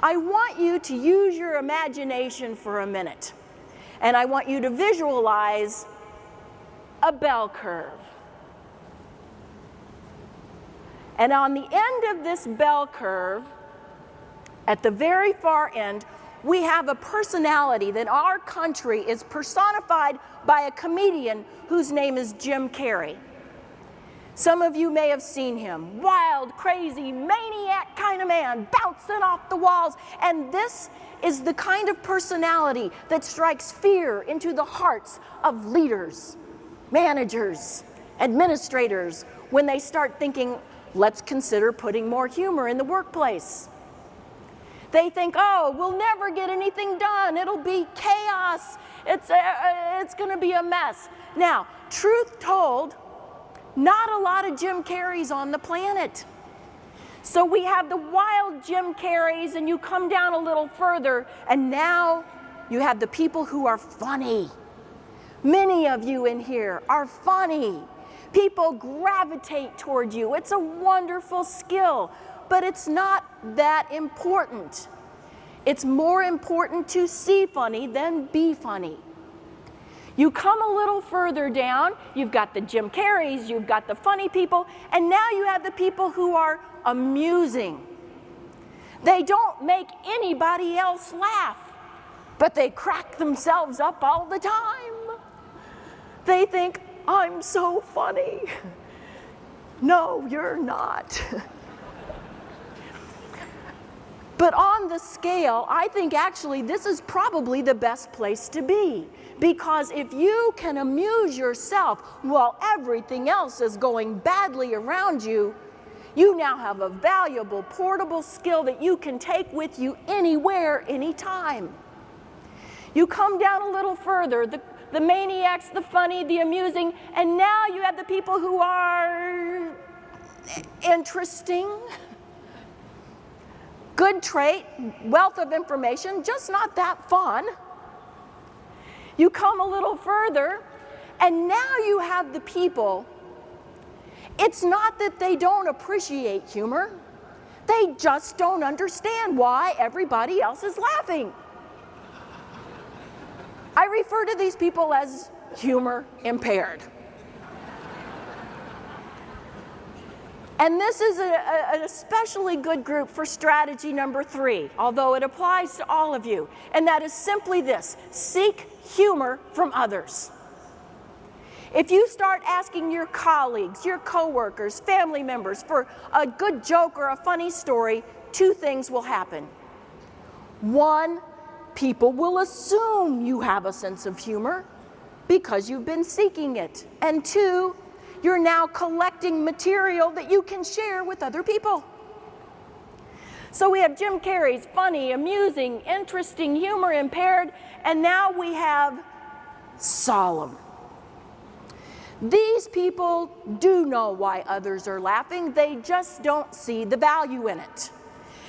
I want you to use your imagination for a minute. And I want you to visualize a bell curve. And on the end of this bell curve, at the very far end, we have a personality that our country is personified by a comedian whose name is Jim Carrey. Some of you may have seen him. Wild, crazy, maniac kind of man, bouncing off the walls. And this is the kind of personality that strikes fear into the hearts of leaders, managers, administrators, when they start thinking, let's consider putting more humor in the workplace. They think, oh, we'll never get anything done. It'll be chaos. It's going to be a mess. Now, truth told, not a lot of Jim Carreys on the planet. So we have the wild Jim Carreys, and you come down a little further, and now you have the people who are funny. Many of you in here are funny. People gravitate toward you. It's a wonderful skill, but it's not that important. It's more important to see funny than be funny. You come a little further down, you've got the Jim Carreys, you've got the funny people, and now you have the people who are amusing. They don't make anybody else laugh, but they crack themselves up all the time. They think, I'm so funny. No, you're not. But on the scale, I think actually this is probably the best place to be. Because if you can amuse yourself while everything else is going badly around you, you now have a valuable, portable skill that you can take with you anywhere, anytime. You come down a little further, the maniacs, the funny, the amusing, and now you have the people who are interesting. Good trait, wealth of information, just not that fun. You come a little further, and now you have the people. It's not that they don't appreciate humor. They just don't understand why everybody else is laughing. I refer to these people as humor impaired. And this is an especially good group for strategy number 3, although it applies to all of you. And that is simply this: seek humor from others. If you start asking your colleagues, your coworkers, family members for a good joke or a funny story, 2 things will happen. 1, people will assume you have a sense of humor because you've been seeking it. And 2, you're now collecting material that you can share with other people. So we have Jim Carrey's funny, amusing, interesting, humor impaired, and now we have solemn. These people do know why others are laughing, they just don't see the value in it.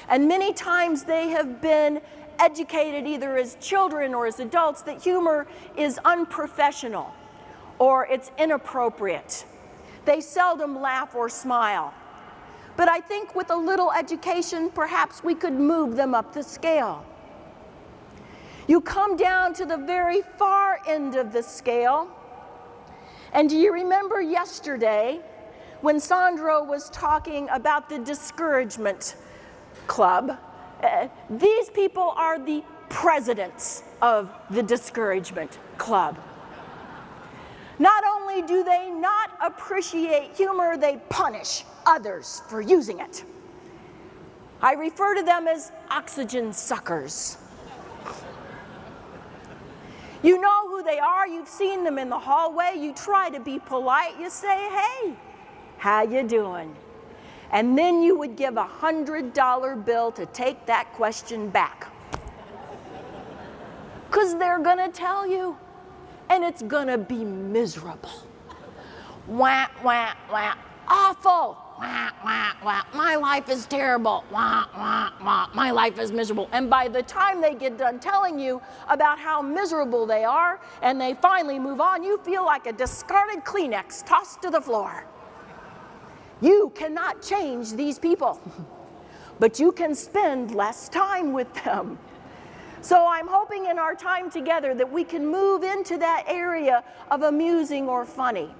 And many times they have been educated either as children or as adults that humor is unprofessional or it's inappropriate. They seldom laugh or smile. But I think with a little education, perhaps we could move them up the scale. You come down to the very far end of the scale, and do you remember yesterday when Sandro was talking about the discouragement club? These people are the presidents of the discouragement club. Not only do they not appreciate humor, they punish others for using it. I refer to them as oxygen suckers. You know who they are, you've seen them in the hallway, you try to be polite, you say, hey, how you doing? And then you would give a $100 bill to take that question back. Because they're gonna tell you, and it's gonna be miserable. Wah, wah, wah, awful. Wah, wah, wah, my life is terrible. Wah, wah, wah, my life is miserable. And by the time they get done telling you about how miserable they are, and they finally move on, you feel like a discarded Kleenex tossed to the floor. You cannot change these people. but you can spend less time with them. So I'm hoping in our time together that we can move into that area of amusing or funny.